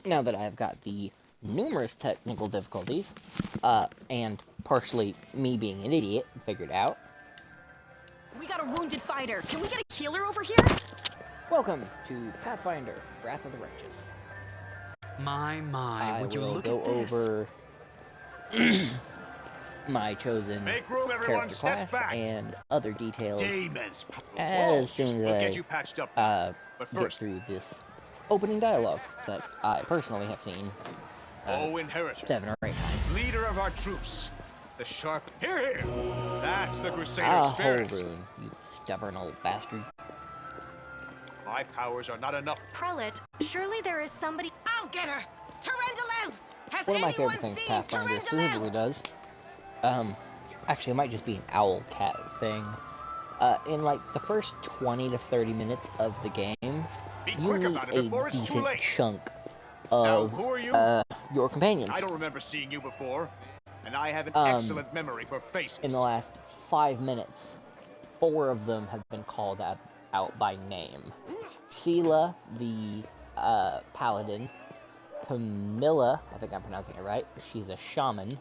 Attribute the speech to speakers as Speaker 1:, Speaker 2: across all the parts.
Speaker 1: now that I've got the numerous technical difficulties, and partially me being an idiot, figured out.
Speaker 2: We got a wounded fighter. Can we get a healer over here?
Speaker 1: Welcome to Pathfinder, Wrath of the Righteous.
Speaker 3: My, would you look
Speaker 1: go
Speaker 3: at this?
Speaker 1: over my chosen character class and other details as soon as I get through this opening dialogue that I personally have seen 7 or 8 times.
Speaker 4: Leader of our troops, the sharp. Here! That's the Crusader spirit.
Speaker 1: Holroon, you stubborn old bastard.
Speaker 4: My powers are not enough.
Speaker 5: Prelate, surely there is somebody.
Speaker 2: I'll get her. Terendelev! Has
Speaker 1: One of my
Speaker 2: anyone
Speaker 1: favorite things
Speaker 2: seen
Speaker 1: Pathfinder specifically does, actually it might just be an owl cat thing. In like the first 20 to 30 minutes of the game, you meet a decent chunk of your companions.
Speaker 4: I don't remember seeing you before, and I have an excellent memory for faces.
Speaker 1: In the last 5 minutes, 4 of them have been called out by name. Sela, the paladin. Camilla, I think I'm pronouncing it right. She's a shaman.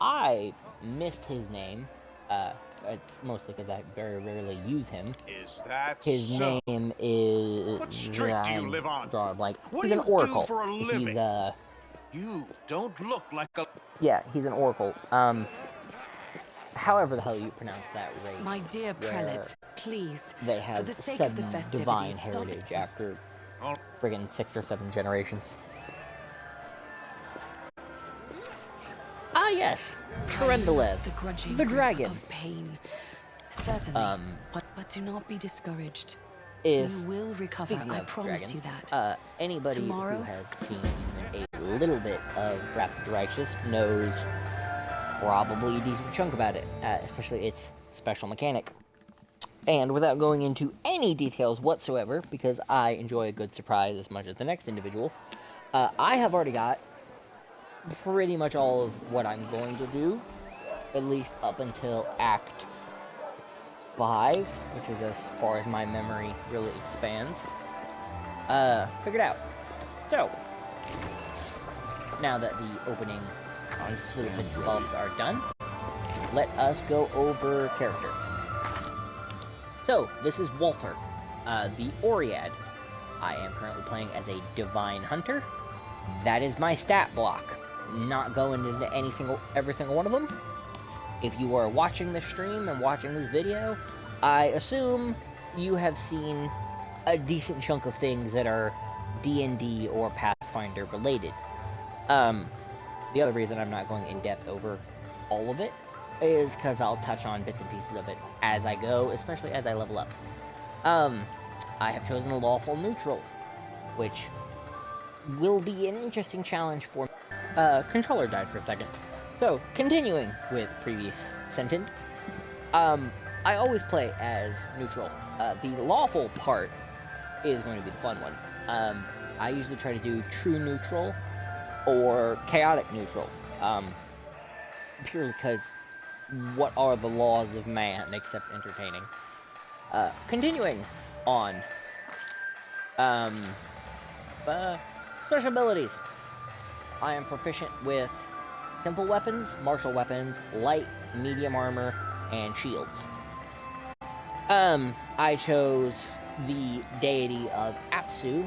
Speaker 1: I missed his name. It's mostly because I very rarely use him.
Speaker 4: Is that
Speaker 1: his
Speaker 4: so?
Speaker 1: name is...
Speaker 4: What street do you live on? What
Speaker 1: He's
Speaker 4: do
Speaker 1: an
Speaker 4: you
Speaker 1: oracle.
Speaker 4: do for a living?
Speaker 1: He's
Speaker 4: You don't look like a...
Speaker 1: Yeah, he's an oracle. However the hell you pronounce that race.
Speaker 2: My dear prelate, please.
Speaker 1: They have
Speaker 2: for the sake of the
Speaker 1: some
Speaker 2: festivities,
Speaker 1: divine
Speaker 2: stop
Speaker 1: heritage
Speaker 2: it.
Speaker 1: after friggin' 6 or 7 generations. Ah yes, Terendelev, the dragon.
Speaker 2: Of pain. Certainly, but do not be discouraged.
Speaker 1: If,
Speaker 2: You will recover,
Speaker 1: speaking
Speaker 2: I
Speaker 1: of
Speaker 2: promise
Speaker 1: dragons,
Speaker 2: you that.
Speaker 1: anybody
Speaker 2: Tomorrow?
Speaker 1: who has seen even a little bit of Wrath of the Righteous knows probably a decent chunk about it, especially its special mechanic. And without going into any details whatsoever, because I enjoy a good surprise as much as the next individual, I have already got pretty much all of what I'm going to do, at least up until Act 5, which is as far as my memory really expands, figured out. So, now that the opening little bits and bobs are done, let us go over character. So, this is Walter, the Oread. I am currently playing as a Divine Hunter. That is my stat block. Not going into every single one of them. If you are watching this stream and watching this video, I assume you have seen a decent chunk of things that are D&D or Pathfinder related. The other reason I'm not going in depth over all of it is because I'll touch on bits and pieces of it as I go, especially as I level up. I have chosen a lawful neutral, which will be an interesting challenge for me. Controller died for a second. So, continuing with previous sentence, I always play as neutral. The lawful part is going to be the fun one. I usually try to do true neutral or chaotic neutral, purely because what are the laws of man except entertaining? Continuing on, special abilities. I am proficient with simple weapons, martial weapons, light, medium armor, and shields. I chose the deity of Apsu,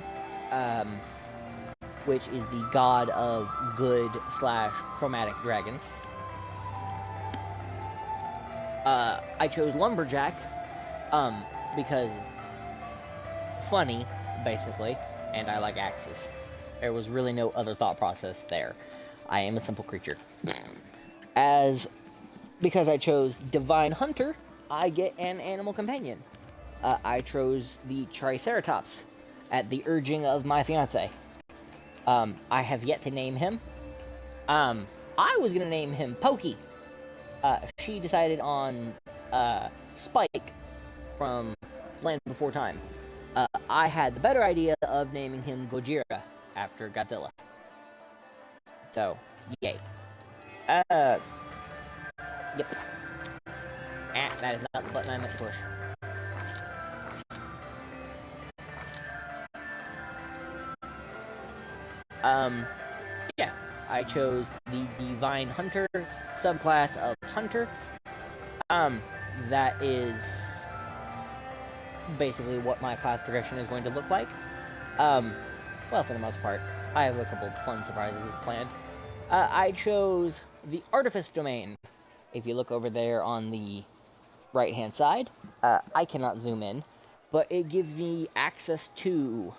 Speaker 1: which is the god of good / chromatic dragons. I chose Lumberjack, because funny, basically, and I like axes. There was really no other thought process there. I am a simple creature. Because I chose Divine Hunter, I get an animal companion. I chose the Triceratops at the urging of my fiance. I have yet to name him. I was gonna name him Pokey. She decided on Spike from Land Before Time. I had the better idea of naming him Gojira after Godzilla. So, yay. Yep. That is not the button I meant to push. Yeah, I chose the Divine Hunter subclass of Hunter. That is basically what my class progression is going to look like. Well, for the most part. I have a couple fun surprises planned. I chose the Artifice domain. If you look over there on the right-hand side, I cannot zoom in, but it gives me access to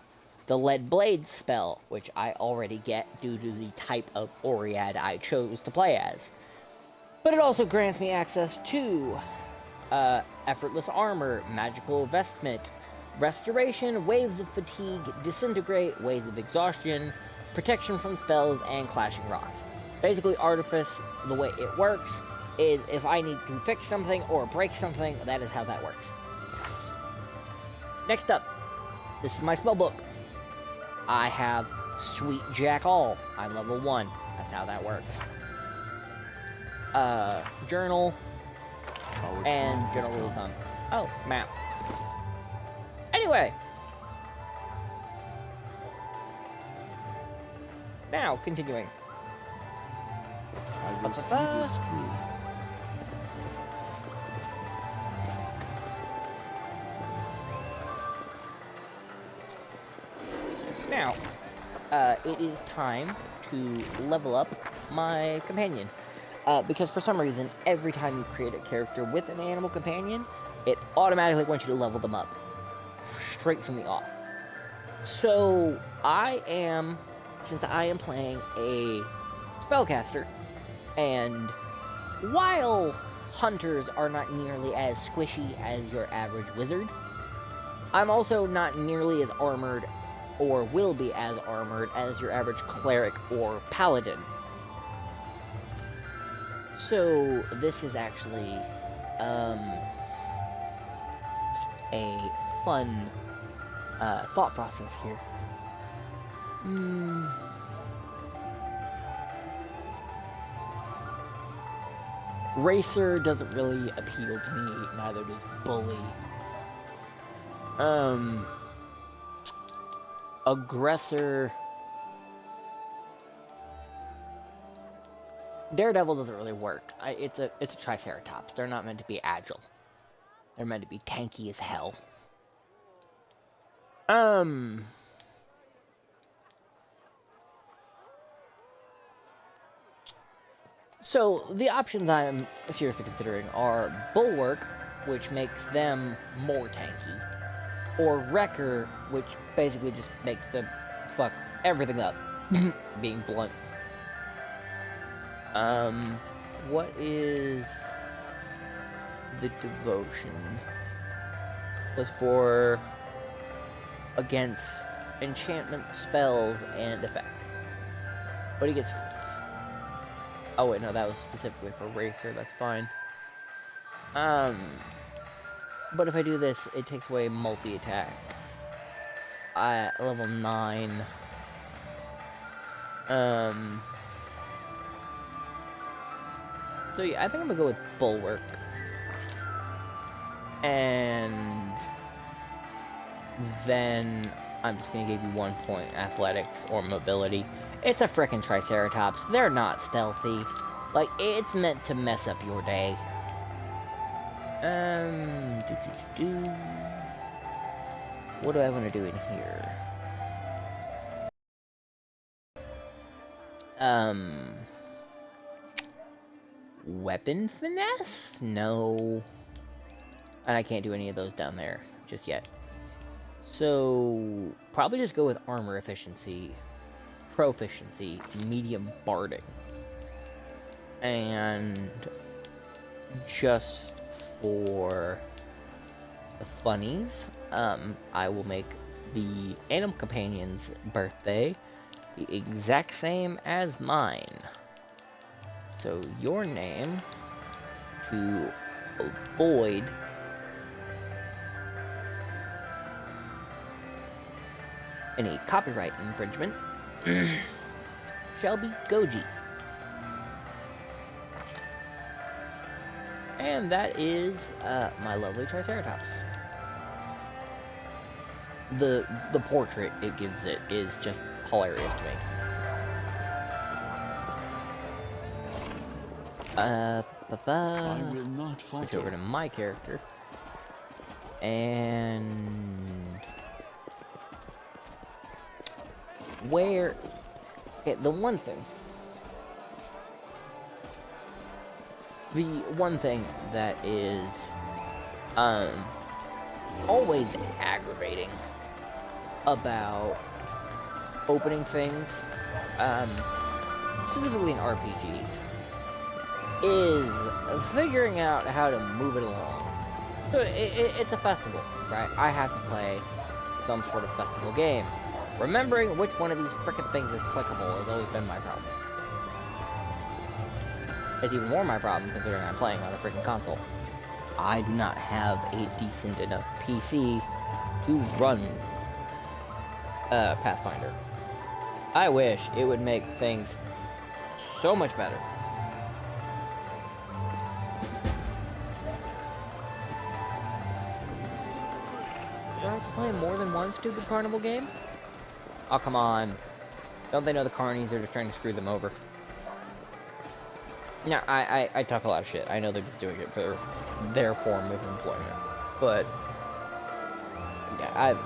Speaker 1: the Lead Blade spell, which I already get due to the type of Oread I chose to play as. But it also grants me access to Effortless Armor, Magical Vestment, Restoration, Waves of Fatigue, Disintegrate, Waves of Exhaustion, Protection from Spells, and Clashing Rocks. Basically, Artifice, the way it works, is if I need to fix something or break something, that is how that works. Next up, this is my spellbook. I have Sweet Jack All. I'm level 1. That's how that works. Journal, and general rule of thumb. Oh, map. Anyway. Now, continuing.
Speaker 3: I will see this through.
Speaker 1: Now, it is time to level up my companion. Because for some reason, every time you create a character with an animal companion, it automatically wants you to level them up. Straight from the off. So, since I am playing a spellcaster, and while hunters are not nearly as squishy as your average wizard, I'm also not nearly as armored, or will be as armored, as your average cleric or paladin. So, this is actually, a fun, thought process here. Racer doesn't really appeal to me, neither does Bully. Aggressor... Daredevil doesn't really work. It's a Triceratops. They're not meant to be agile. They're meant to be tanky as hell. So, the options I'm seriously considering are Bulwark, which makes them more tanky, or Wrecker, which basically just makes them fuck everything up, being blunt. What is the devotion? Was for against enchantment spells and effect. But he gets... Oh wait, no, that was specifically for Racer, that's fine. But if I do this, it takes away multi-attack. Level 9. So yeah, I think I'm gonna go with Bulwark. And then I'm just gonna give you 1 point athletics or mobility. It's a frickin' Triceratops. They're not stealthy. Like, it's meant to mess up your day. What do I want to do in here? Weapon finesse? No. And I can't do any of those down there just yet. So, probably just go with armor efficiency, proficiency, medium barding. And just for the funnies, I will make the animal companion's birthday the exact same as mine. So your name, to avoid any copyright infringement, shall be Goji. And that is my lovely Triceratops. The portrait it gives it is just hilarious to me.
Speaker 3: I will not
Speaker 1: Switch over to
Speaker 3: falter.
Speaker 1: my character. And... Where... Okay, the one thing that is, always aggravating about opening things, specifically in RPGs, is figuring out how to move it along. So it's a festival, right? I have to play some sort of festival game. Remembering which one of these frickin' things is clickable has always been my problem. It's even more my problem considering I'm playing on a freaking console. I do not have a decent enough PC to run Pathfinder. I wish it would make things so much better. Do I have to play more than one stupid carnival game? Oh, come on. Don't they know the carnies are just trying to screw them over? Yeah, I talk a lot of shit. I know they're just doing it for their form of employment. But, yeah,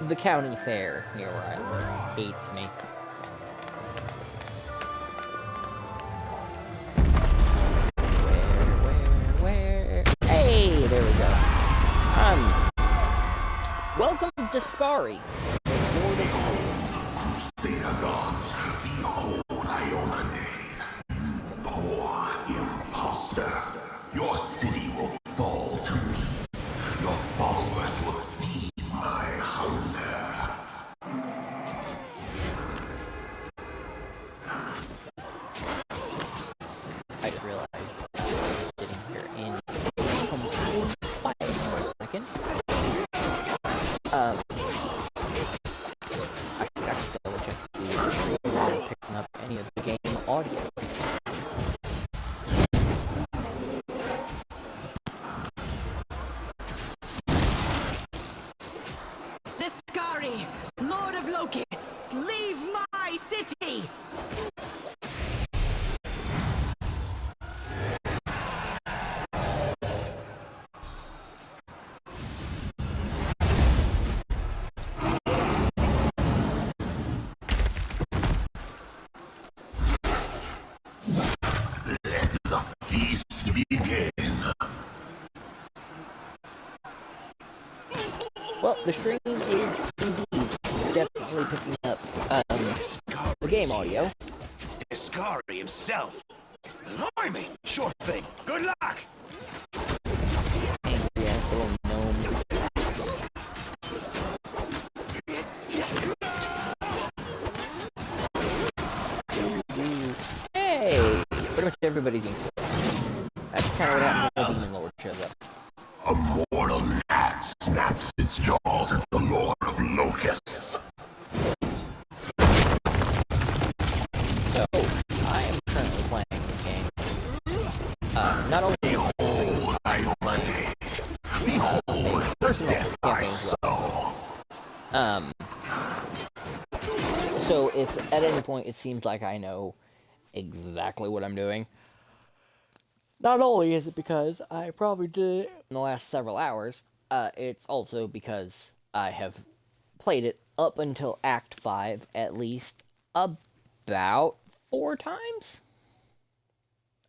Speaker 1: the county fair near where I live hates me. Where? Hey, there we go. Welcome to Skari.
Speaker 6: Crusader gods, behold Iona Day, you poor imposter. Your city will fall to me. Your followers will feed my hunger.
Speaker 1: I just realized I was sitting here in complete quiet for a second. I should actually double check to see if the stream is picking up any of the game audio.
Speaker 2: Discari, Lord of Locusts, leave my city!
Speaker 6: Let the feast begin.
Speaker 1: Well, the stream is indeed definitely picking up the game audio.
Speaker 4: Iscari himself. Blimey, sure thing. Good luck.
Speaker 1: Angry ass little gnome. Hey! Pretty much everybody's being still. That's kind of what happens when the Demon Lord shows up.
Speaker 6: A mortal gnat snaps its jaws at the Lord of Locusts.
Speaker 1: So, I am currently playing this game. Not only
Speaker 6: Behold Iona Day. Behold
Speaker 1: personal
Speaker 6: death I
Speaker 1: campaigns,
Speaker 6: sow.
Speaker 1: so if at any point it seems like I know exactly what I'm doing, not only is it because I probably did it in the last several hours, it's also because I have played it up until Act 5 at least about 4 times?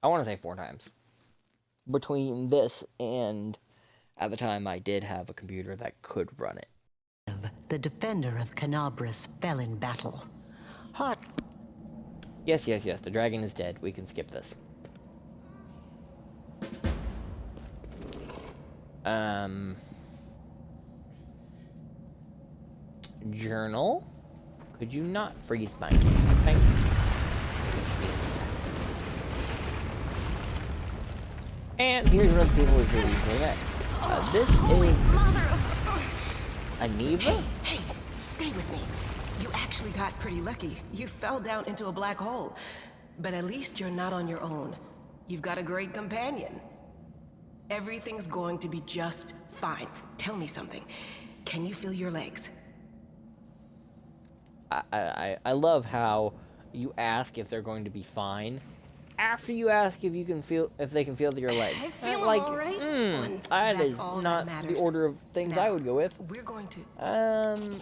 Speaker 1: I want to say 4 times. Between this and at the time I did have a computer that could run it.
Speaker 7: The defender of Canabras fell in battle. Hot.
Speaker 1: Yes, the dragon is dead. We can skip this. Journal? Could you not freeze mine? Thank you. And here's what other people is really using that. This is Aniva?
Speaker 8: Hey, stay with me. You actually got pretty lucky. You fell down into a black hole. But at least you're not on your own. You've got a great companion. Everything's going to be just fine. Tell me something. Can you feel your legs?
Speaker 1: I love how you ask if they're going to be fine, after you ask if they can feel your legs.
Speaker 5: I feel
Speaker 1: Like,
Speaker 5: all right.
Speaker 1: that
Speaker 8: That's
Speaker 1: is
Speaker 8: all that
Speaker 1: not the
Speaker 8: matters.
Speaker 1: order of things I
Speaker 8: Now,
Speaker 1: would go with.
Speaker 8: we're going to...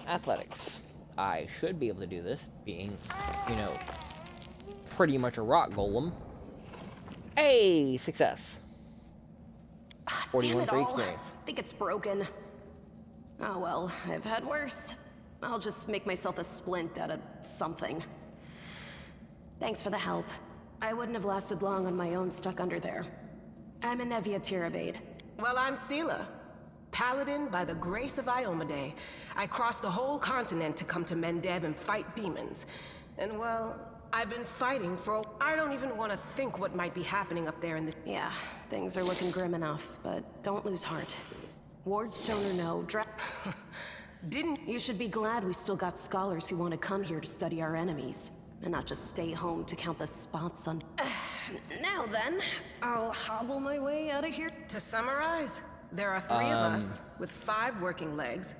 Speaker 1: Athletics. I should be able to do this, being, you know, pretty much a rock golem. Hey, success.
Speaker 5: Damn
Speaker 1: 41
Speaker 5: it
Speaker 1: for
Speaker 5: all.
Speaker 1: experience.
Speaker 5: I think it's broken. Oh well, I've had worse. I'll just make myself a splint out of something. Thanks for the help. I wouldn't have lasted long on my own stuck under there. I'm Inevia Tirabade.
Speaker 8: Well, I'm Sela. Paladin by the grace of Iomade. I crossed the whole continent to come to Mendev and fight demons. And well, I've been fighting for I don't even want to think what might be happening up there in the...
Speaker 5: Yeah, things are looking grim enough, but don't lose heart. Wardstone or no,
Speaker 8: Didn't...
Speaker 5: You should be glad we still got scholars who want to come here to study our enemies, and not just stay home to count the spots on... Now then, I'll hobble my way out of here.
Speaker 8: To summarize, there are 3 of us with 5 working legs.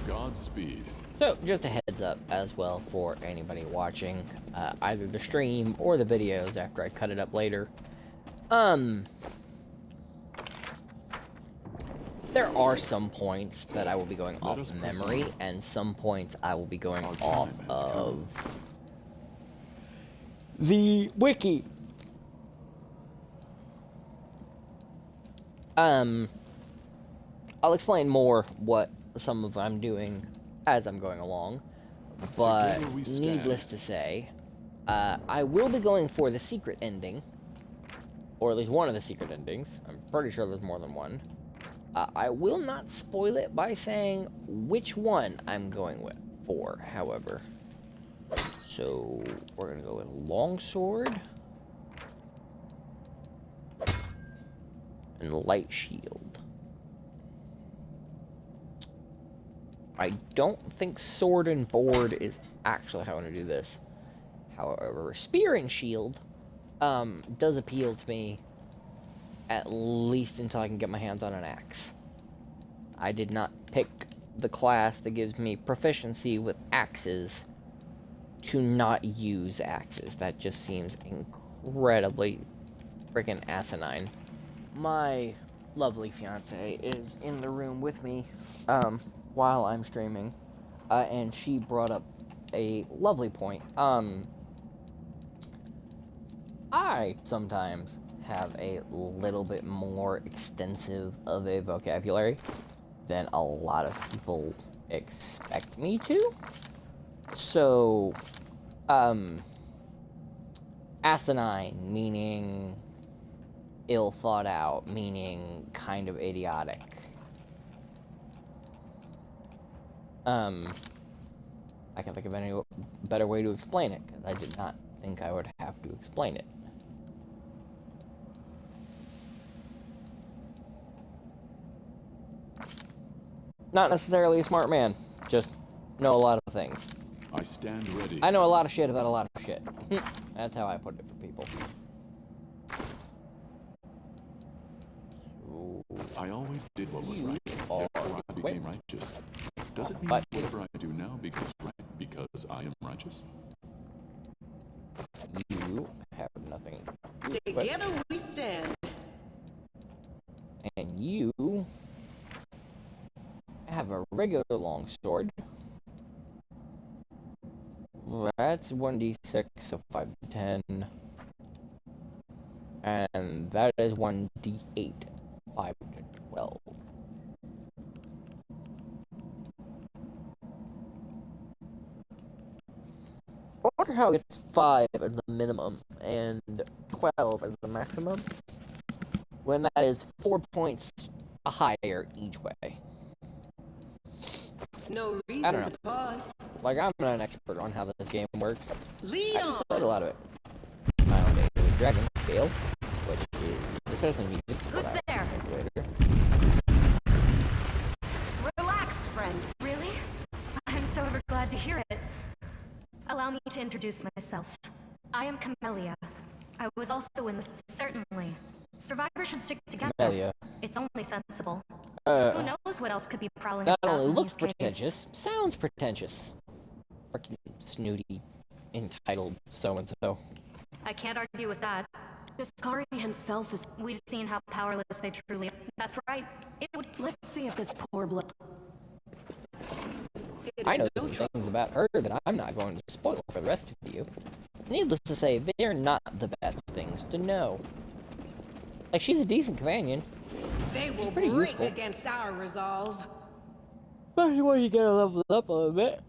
Speaker 6: Godspeed.
Speaker 1: So, just a heads up as well for anybody watching either the stream or the videos after I cut it up later. There are some points that I will be going off memory, and some points I will be going off of the wiki. I'll explain more what some of I'm doing as I'm going along, but needless to say, I will be going for the secret ending, or at least one of the secret endings. I'm pretty sure there's more than one. I will not spoil it by saying which one I'm going for, however. So, we're gonna go with Longsword and Light Shield. I don't think Sword and Board is actually how I want to do this. However, Spear and Shield does appeal to me, at least until I can get my hands on an axe. I did not pick the class that gives me proficiency with axes to not use axes. That just seems incredibly freaking asinine. My lovely fiance is in the room with me while I'm streaming, and she brought up a lovely point. I sometimes have a little bit more extensive of a vocabulary than a lot of people expect me to. So, asinine, meaning ill thought out, meaning kind of idiotic. I can't think of any better way to explain it, because I did not think I would have to explain it. Not necessarily a smart man, just know a lot of things.
Speaker 6: I stand ready.
Speaker 1: I know a lot of shit about a lot of shit. That's how I put it for people. So,
Speaker 6: I always did what was
Speaker 1: you
Speaker 6: right.
Speaker 1: are
Speaker 6: Therefore I became
Speaker 1: equipped.
Speaker 6: righteous. Does it mean
Speaker 1: But-
Speaker 6: whatever I do now becomes right because I am righteous?
Speaker 1: You have nothing. Equipped.
Speaker 8: Together we stand.
Speaker 1: And you have a regular longsword. That's 1d6, so 5 to 10. And that is 1d8, 5 to 12. I wonder how it's 5 as the minimum and 12 as the maximum, when that is 4 points higher each way.
Speaker 8: No
Speaker 1: I
Speaker 8: reason
Speaker 1: don't
Speaker 8: to
Speaker 1: know.
Speaker 8: pause.
Speaker 1: Like, I'm not an expert on how this game works.
Speaker 8: Lead
Speaker 1: I just
Speaker 8: on.
Speaker 1: played a lot of it. Nowadays, with Dragon Scale, which is especially music.
Speaker 5: Who's
Speaker 1: but
Speaker 5: there?
Speaker 1: I'll get later.
Speaker 8: Relax, friend.
Speaker 5: Really? I'm so ever glad to hear it. Allow me to introduce myself. I am Camellia. I was also in this. Certainly. Survivors should stick together.
Speaker 1: Camellia.
Speaker 5: It's only sensible. Who knows what else could be prowling
Speaker 1: Not
Speaker 5: about
Speaker 1: only
Speaker 5: in
Speaker 1: looks
Speaker 5: these caves?
Speaker 1: pretentious, sounds pretentious. Freaking snooty, entitled so-and-so.
Speaker 3: I can't argue with that.
Speaker 5: Discari himself is...
Speaker 3: We've seen how powerless they truly are. That's right. It would...
Speaker 5: Let's see if this poor blood...
Speaker 1: I know some things about her that I'm not going to spoil for the rest of you. Needless to say, they're not the best things to know. Like, she's a decent companion.
Speaker 8: They will
Speaker 1: pretty
Speaker 8: break
Speaker 1: useful.
Speaker 8: against our resolve.
Speaker 1: Especially when you get to level up a little bit.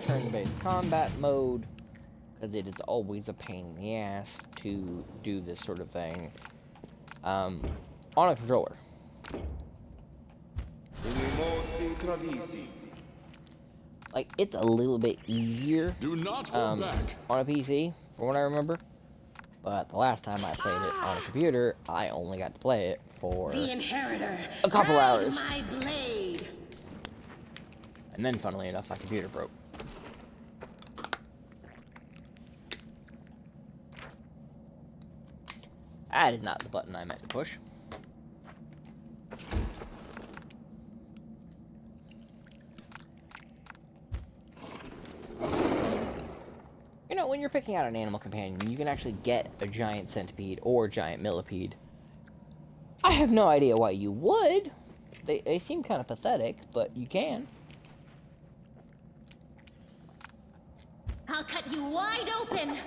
Speaker 1: Turn-based combat mode, because it is always a pain in the ass to do this sort of thing on a controller. Like, it's a little bit easier
Speaker 6: Do not hold back.
Speaker 1: on a PC, from what I remember. But the last time I played it on a computer, I only got to play it for
Speaker 8: The Inheritor.
Speaker 1: a couple
Speaker 8: Guide
Speaker 1: hours.
Speaker 8: My blade.
Speaker 1: And then, funnily enough, my computer broke. That is not the button I meant to push. You know, when you're picking out an animal companion, you can actually get a giant centipede or giant millipede. I have no idea why you would. They seem kind of pathetic, but you can.
Speaker 3: I'll cut you wide open!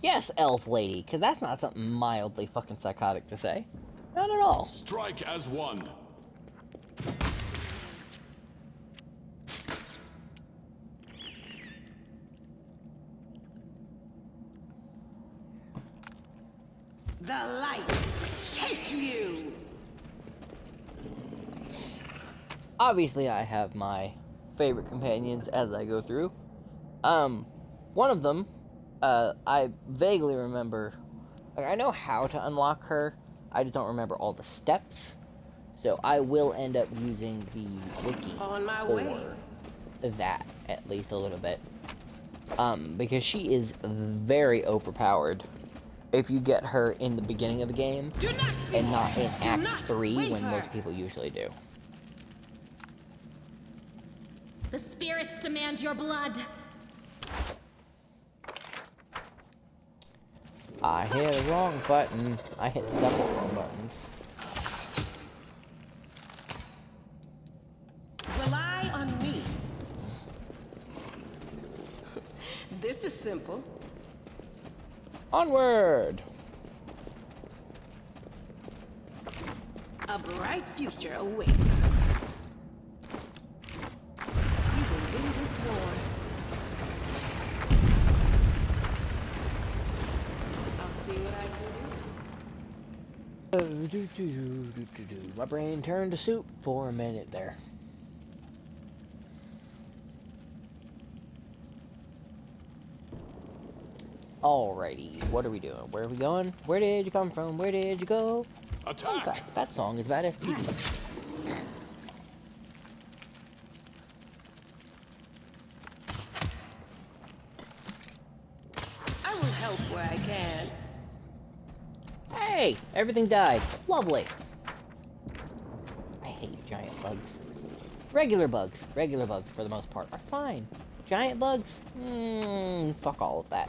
Speaker 1: Yes, elf lady, because that's not something mildly fucking psychotic to say. Not at all.
Speaker 6: Strike as one.
Speaker 8: The lights take you.
Speaker 1: Obviously, I have my favorite companions as I go through. One of them, I vaguely remember, like, I know how to unlock her, I just don't remember all the steps, so I will end up using the wiki
Speaker 8: On my
Speaker 1: for
Speaker 8: way.
Speaker 1: that, at least a little bit, because she is very overpowered if you get her in the beginning of the game,
Speaker 8: Do not
Speaker 1: and not in
Speaker 8: Do
Speaker 1: Act
Speaker 8: not
Speaker 1: 3, when
Speaker 8: waver.
Speaker 1: most people usually do.
Speaker 3: The spirits demand your blood.
Speaker 1: I hit a wrong button. I hit several wrong buttons.
Speaker 8: Rely on me. This is simple.
Speaker 1: Onward!
Speaker 8: A bright future awaits us. We will win this war. I'll see what I can do.
Speaker 1: My brain turned to soup for a minute there. Alrighty, what are we doing? Where are we going? Where did you come from? Where did you go?
Speaker 6: Attack.
Speaker 1: That song is about STDs.
Speaker 8: I will help where I can.
Speaker 1: Hey, everything died. Lovely. I hate giant bugs. Regular bugs for the most part are fine. Giant bugs? Fuck all of that.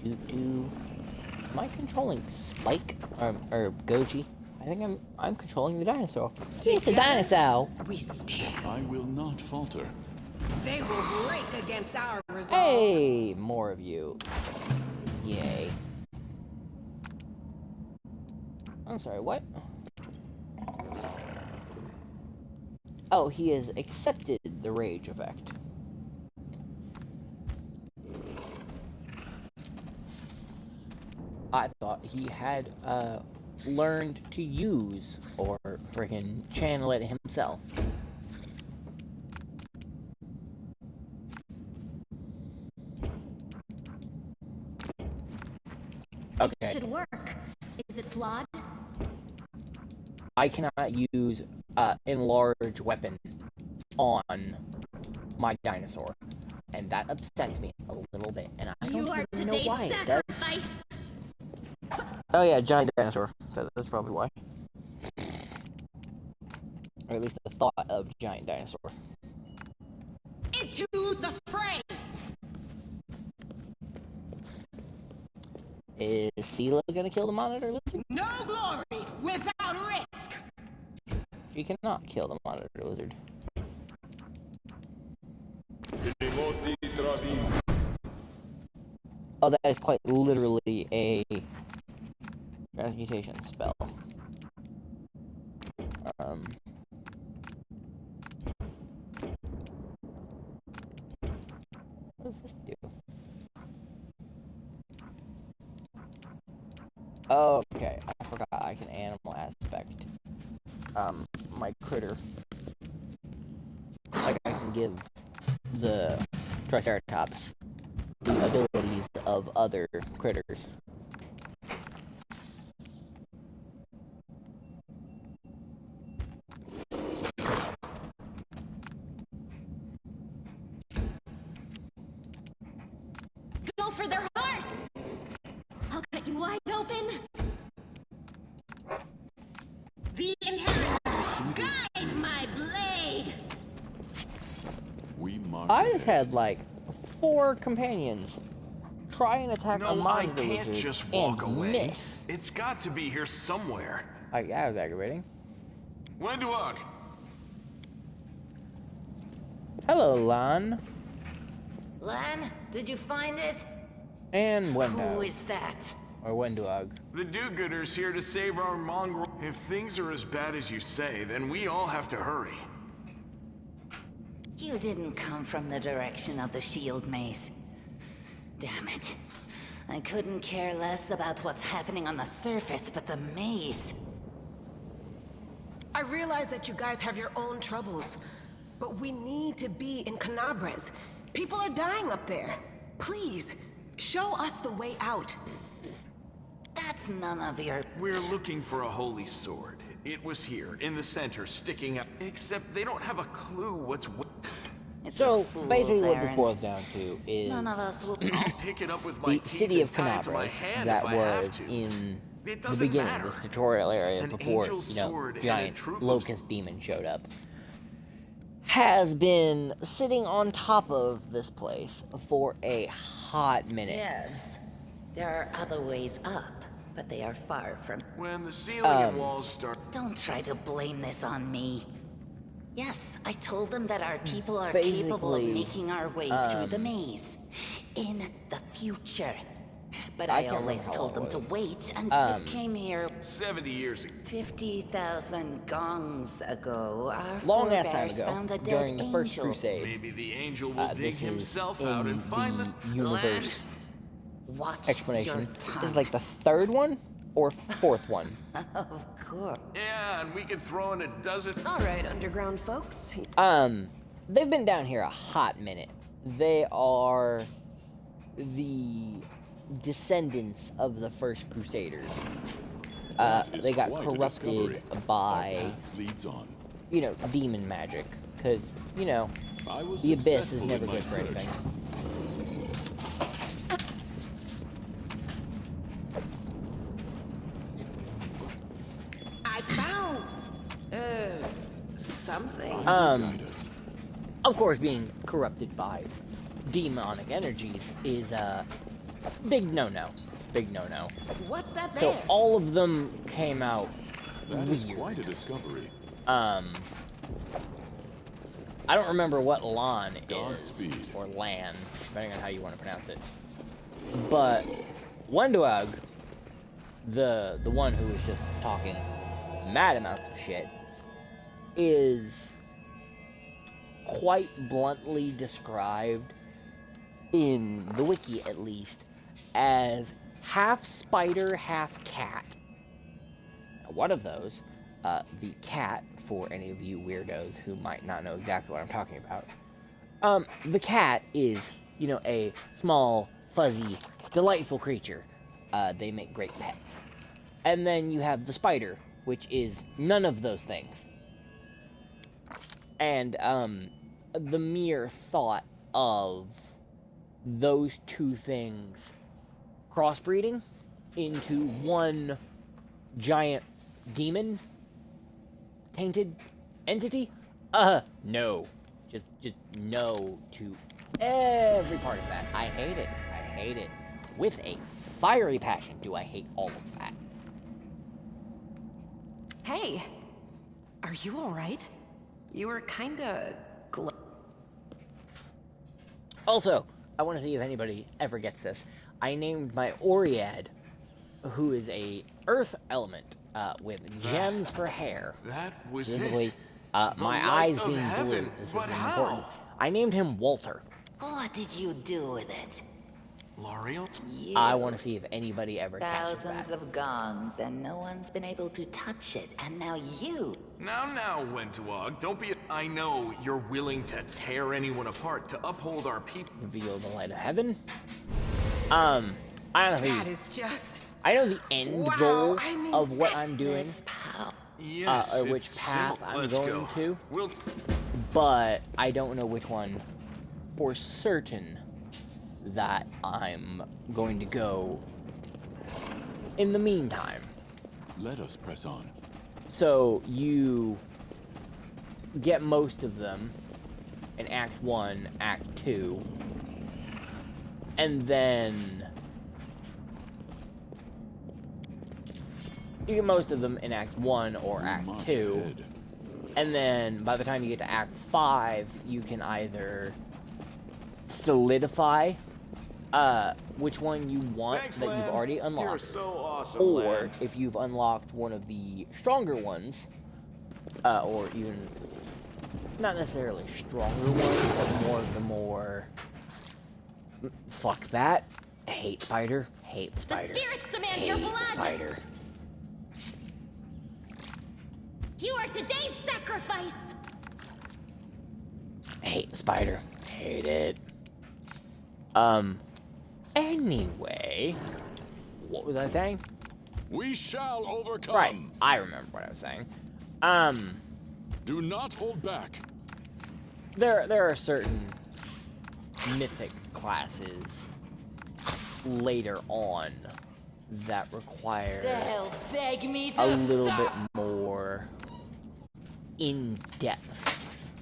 Speaker 1: Am I controlling Spike or Goji? I think I'm controlling the dinosaur. It's the dinosaur.
Speaker 8: We stand.
Speaker 6: I will not falter.
Speaker 8: They will break against our resolve.
Speaker 1: Hey, more of you. Yay. I'm sorry, what? Oh, he has accepted the rage effect. I thought he had learned to use or friggin' channel it himself. Okay.
Speaker 3: It should work. Is it flawed?
Speaker 1: I cannot use enlarge weapon on my dinosaur, and that upsets me a little bit, and I
Speaker 3: You are
Speaker 1: don't even know
Speaker 3: today's
Speaker 1: why it does.
Speaker 3: sacrifice.
Speaker 1: Oh yeah, giant dinosaur. That's probably why. Or at least the thought of giant dinosaur.
Speaker 8: Into the fray!
Speaker 1: Is Sela gonna kill the monitor lizard?
Speaker 8: No glory without risk!
Speaker 1: She cannot kill the monitor lizard. Oh, that is quite literally a transmutation spell. What does this do? Oh, okay. I forgot I can animal aspect my critter. Like I can give the Triceratops the abilities of other critters.
Speaker 3: Go for their hearts! I'll cut you wide open!
Speaker 8: The inheritors, guide my blade!
Speaker 9: We march
Speaker 1: I just
Speaker 9: ahead.
Speaker 1: had like 4 companions try and attack a
Speaker 10: No, I
Speaker 1: monitor
Speaker 10: can't
Speaker 1: lizard
Speaker 10: just walk
Speaker 1: and
Speaker 10: away.
Speaker 1: miss.
Speaker 10: It's got to be here somewhere.
Speaker 1: That was aggravating.
Speaker 10: Wenduog!
Speaker 1: Hello, Lan.
Speaker 11: Lan, did you find it?
Speaker 1: And
Speaker 11: Who
Speaker 1: Wendo.
Speaker 11: is that?
Speaker 1: Or Wenduog.
Speaker 10: The do-gooder's here to save our mongrel. If things are as bad as you say, then we all have to hurry.
Speaker 11: You didn't come from the direction of the shield maze. Damn it. I couldn't care less about what's happening on the surface, but the maze.
Speaker 8: I realize that you guys have your own troubles, but we need to be in Canabres. People are dying up there. Please, show us the way out.
Speaker 11: That's none of your...
Speaker 10: We're looking for a holy sword. It was here, in the center, sticking out. Except they don't have a clue what's...
Speaker 11: It's
Speaker 1: So,
Speaker 11: a fool's
Speaker 1: basically what this
Speaker 11: errand.
Speaker 1: boils down to is
Speaker 11: None of us will...
Speaker 10: I'll pick it up with my
Speaker 1: the
Speaker 10: teeth
Speaker 1: city of
Speaker 10: and tie it to my
Speaker 1: Canabres
Speaker 10: hand
Speaker 1: that
Speaker 10: if I have
Speaker 1: was
Speaker 10: to.
Speaker 1: in
Speaker 10: It
Speaker 1: the
Speaker 10: doesn't
Speaker 1: beginning,
Speaker 10: matter.
Speaker 1: the tutorial area
Speaker 10: An
Speaker 1: before,
Speaker 10: angel's
Speaker 1: you know,
Speaker 10: sword and a
Speaker 1: giant
Speaker 10: troop of...
Speaker 1: locust demon showed up, has been sitting on top of this place for a hot minute.
Speaker 11: Yes. There are other ways up, but they are far from...
Speaker 10: When the ceiling and walls start...
Speaker 11: Don't try to blame this on me. Yes, I told them that our people are capable of
Speaker 1: Basically,
Speaker 11: making our way through the maze. In the future. But
Speaker 1: I
Speaker 11: I
Speaker 1: can't
Speaker 11: always
Speaker 1: remember how
Speaker 11: told
Speaker 1: long
Speaker 11: them
Speaker 1: it
Speaker 11: to
Speaker 1: was.
Speaker 11: wait, and it came here
Speaker 10: 70 years ago.
Speaker 11: 50,000 gongs ago. Our
Speaker 1: Long ass time
Speaker 11: forebears
Speaker 1: ago,
Speaker 11: found a dead
Speaker 1: during the First
Speaker 11: angel.
Speaker 1: Crusade,
Speaker 10: Maybe the angel will dig
Speaker 1: this is
Speaker 10: himself
Speaker 1: in
Speaker 10: out and find
Speaker 1: the
Speaker 10: the
Speaker 1: universe
Speaker 11: Watch
Speaker 1: explanation.
Speaker 11: your
Speaker 1: This is
Speaker 11: tongue.
Speaker 1: like the 3rd one or 4th one.
Speaker 11: Of course.
Speaker 10: Yeah, and we could throw in a dozen...
Speaker 5: All right, underground folks.
Speaker 1: They've been down here a hot minute. They are the descendants of the first Crusaders.
Speaker 9: That is
Speaker 1: They got
Speaker 9: quite a
Speaker 1: corrupted
Speaker 9: discovery.
Speaker 1: by,
Speaker 9: Our path leads on.
Speaker 1: you know, demon magic. Because, you know,
Speaker 9: I was
Speaker 1: the Abyss is
Speaker 9: successful
Speaker 1: never
Speaker 9: in my
Speaker 1: good for
Speaker 9: search.
Speaker 1: anything.
Speaker 8: I found... something.
Speaker 9: Guide us.
Speaker 1: Of course, being corrupted by demonic energies is a big no-no. Big no-no.
Speaker 8: What's that there?
Speaker 1: So all of them came out
Speaker 9: That is
Speaker 1: weird.
Speaker 9: quite a discovery.
Speaker 1: I don't remember what Lan is,
Speaker 9: Godspeed.
Speaker 1: or Lan, depending on how you want to pronounce it. But Wenduag, the one who was just talking mad amounts of shit, is quite bluntly described, in the wiki at least, as half spider, half cat. Now, one of those, the cat, for any of you weirdos who might not know exactly what I'm talking about, the cat is, you know, a small, fuzzy, delightful creature. They make great pets. And then you have the spider, which is none of those things. And, the mere thought of those two things crossbreeding into one giant demon, tainted Entity? No. Just no to every part of that. I hate it. I hate it. With a fiery passion do I hate all of that.
Speaker 5: Hey, are you alright? You were kinda
Speaker 1: Also, I want to see if anybody ever gets this. I named my Oread, who is a earth element, with gems for hair.
Speaker 10: That was
Speaker 1: Specifically,
Speaker 10: it.
Speaker 1: my
Speaker 10: light
Speaker 1: eyes
Speaker 10: of
Speaker 1: being
Speaker 10: heaven,
Speaker 1: blue. This is
Speaker 10: but
Speaker 1: important.
Speaker 10: how?
Speaker 1: I named him Walter.
Speaker 11: What did you do with it?
Speaker 10: L'Oreal?
Speaker 1: I want to see if anybody ever catches
Speaker 11: Thousands
Speaker 1: that.
Speaker 11: of gongs, and no one's been able to touch it. And now you.
Speaker 10: Now, Wentawag, don't be. I know you're willing to tear anyone apart to uphold our people.
Speaker 1: Reveal the light of heaven. I don't know.
Speaker 8: That is just...
Speaker 1: I know the end
Speaker 8: Wow,
Speaker 1: goal
Speaker 8: I mean,
Speaker 1: of what I'm doing,
Speaker 10: Yes,
Speaker 1: or which
Speaker 10: it's
Speaker 1: path
Speaker 10: simple.
Speaker 1: I'm
Speaker 10: Let's
Speaker 1: going
Speaker 10: go.
Speaker 1: to,
Speaker 10: We'll...
Speaker 1: but I don't know which one for certain that I'm going to go in the meantime.
Speaker 9: Let us press on.
Speaker 1: So you get most of them in Act 1, Act 2, and then you get most of them in Act 1 or Act 2, and then by the time you get to Act 5, you can either solidify which one you want
Speaker 10: Thanks,
Speaker 1: that you've
Speaker 10: Lamb.
Speaker 1: already
Speaker 10: You're
Speaker 1: unlocked,
Speaker 10: so awesome,
Speaker 1: or
Speaker 10: Lamb.
Speaker 1: if you've unlocked one of the stronger ones, or even not necessarily stronger ones, but more of the more fuck that. Hate spider. Hate spider.
Speaker 3: The spirits demand
Speaker 1: Hate
Speaker 3: your blood.
Speaker 1: spider.
Speaker 3: You are today's sacrifice.
Speaker 1: Hate the spider. Hate it. Anyway, what was I saying?
Speaker 9: We shall overcome.
Speaker 1: Right, I remember what I was saying.
Speaker 9: Do not hold back.
Speaker 1: There are certain mythic classes later on that require
Speaker 11: They'll beg me to
Speaker 1: a little
Speaker 11: stop.
Speaker 1: bit more in-depth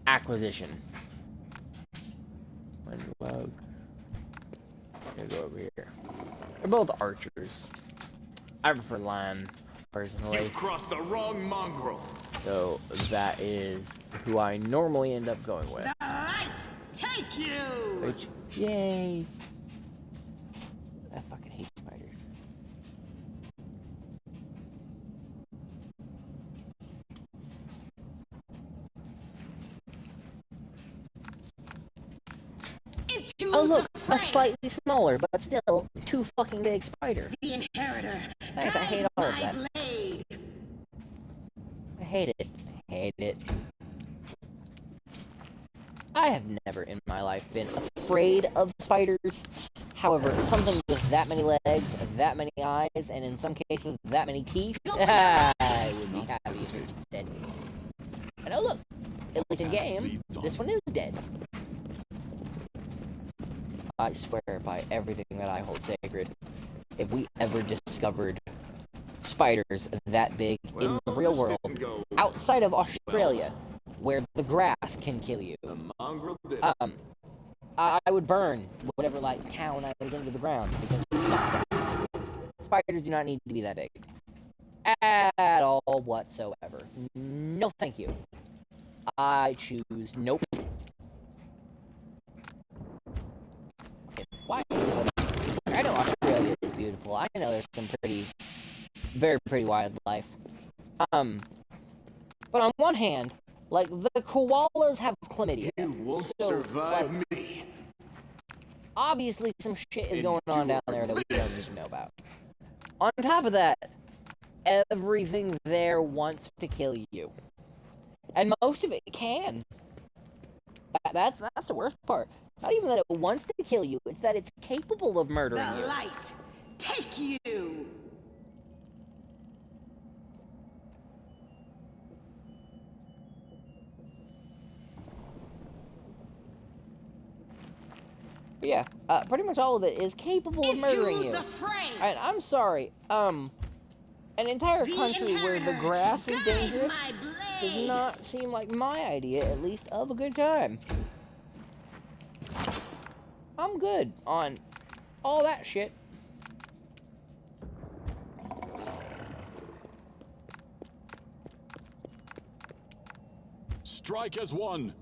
Speaker 1: acquisition. I'm gonna go over here. They're both archers. I prefer Lan, personally.
Speaker 10: You've crossed the wrong mongrel.
Speaker 1: So that is who I normally end up going with.
Speaker 8: Light, take you!
Speaker 1: Which, yay! I fucking hate spiders. Oh look, a slightly smaller, but still too fucking big spider.
Speaker 8: The inheritor.
Speaker 1: Thanks, I hate all of
Speaker 8: My
Speaker 1: that.
Speaker 8: blade.
Speaker 1: I hate it. I hate it. I have never in my life been afraid of spiders. However, something with that many legs, that many eyes, and in some cases, that many teeth, I would be happy if it was dead. And oh look, at least in game, this one is dead. I swear by everything that I hold sacred, if we ever discovered spiders that big in the real world, outside of Australia, where the grass can kill you, I would burn whatever like town I was into the ground, because spiders do not need to be that big at all whatsoever. No, thank you. I choose nope. Why? I know Australia is beautiful. I know there's some very pretty wildlife. But on one hand, like, the koalas have chlamydia.
Speaker 10: You won't
Speaker 1: so,
Speaker 10: survive
Speaker 1: like,
Speaker 10: me.
Speaker 1: Obviously some shit is going on down there that we don't need to know about. On top of that, everything there wants to kill you. And most of it can. That's the worst part. Not even that it wants to kill you, it's that it's capable of murdering
Speaker 8: The
Speaker 1: you.
Speaker 8: light, take you!
Speaker 1: But yeah, pretty much all of it is capable of murdering you.
Speaker 8: The fray!
Speaker 1: And I'm sorry, An entire country where the grass is dangerous does not seem like my idea, at least, of a good time. I'm good on all that shit.
Speaker 9: Strike as one.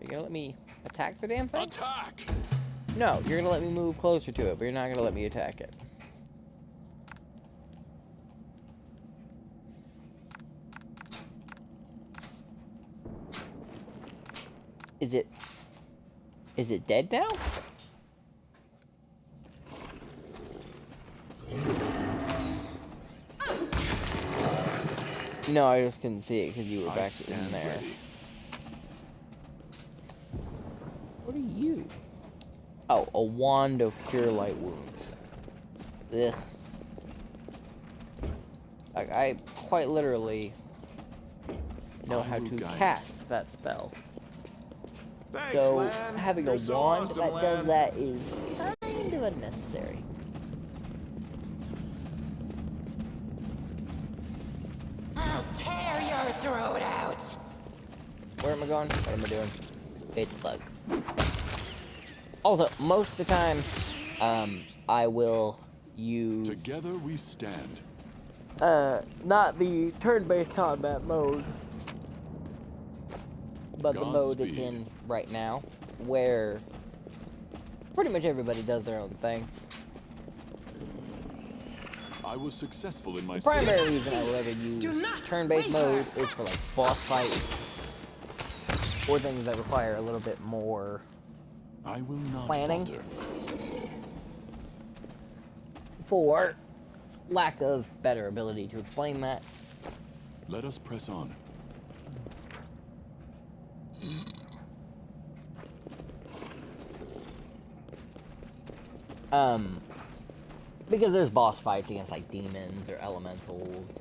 Speaker 1: Are you gonna let me attack the damn thing?
Speaker 9: Attack!
Speaker 1: No, you're gonna let me move closer to it, but you're not gonna let me attack it. Is it dead now? No, I just couldn't see it because you were back in there.
Speaker 9: Ready.
Speaker 1: What are you? Oh, a wand of cure light wounds. Ugh. Like, I quite literally know how to cast that spell.
Speaker 10: Thanks,
Speaker 1: So,
Speaker 10: Lan.
Speaker 1: having a
Speaker 10: You're so
Speaker 1: wand
Speaker 10: awesome,
Speaker 1: that does
Speaker 10: Lan.
Speaker 1: that is kind of unnecessary.
Speaker 11: I'll tear your throat out.
Speaker 1: Where am I going? What am I doing? It's a bug. Also, most of the time, I will use...
Speaker 9: Together we stand.
Speaker 1: not the turn-based combat mode, but the mode it's in right now, where pretty much everybody does their own thing.
Speaker 9: I was successful in my
Speaker 1: The primary reason I will ever use turn-based mode is for like boss fights or things that require a little bit more
Speaker 9: I will not
Speaker 1: planning.
Speaker 9: falter.
Speaker 1: For lack of better ability to explain that.
Speaker 9: Let us press on.
Speaker 1: Because there's boss fights against like demons or elementals.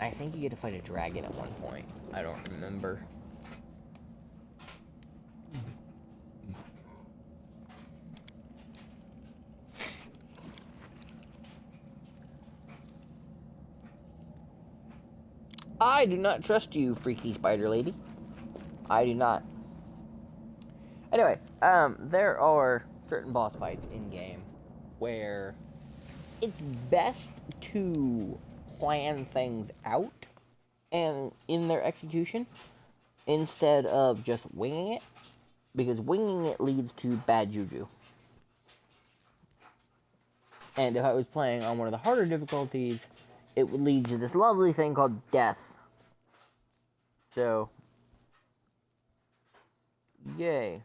Speaker 1: I think you get to fight a dragon at one point. I don't remember. I do not trust you, freaky spider lady. I do not. Anyway, there are certain boss fights in game where it's best to plan things out and in their execution instead of just winging it, because winging it leads to bad juju. And if I was playing on one of the harder difficulties, it would lead to this lovely thing called death. So, yay.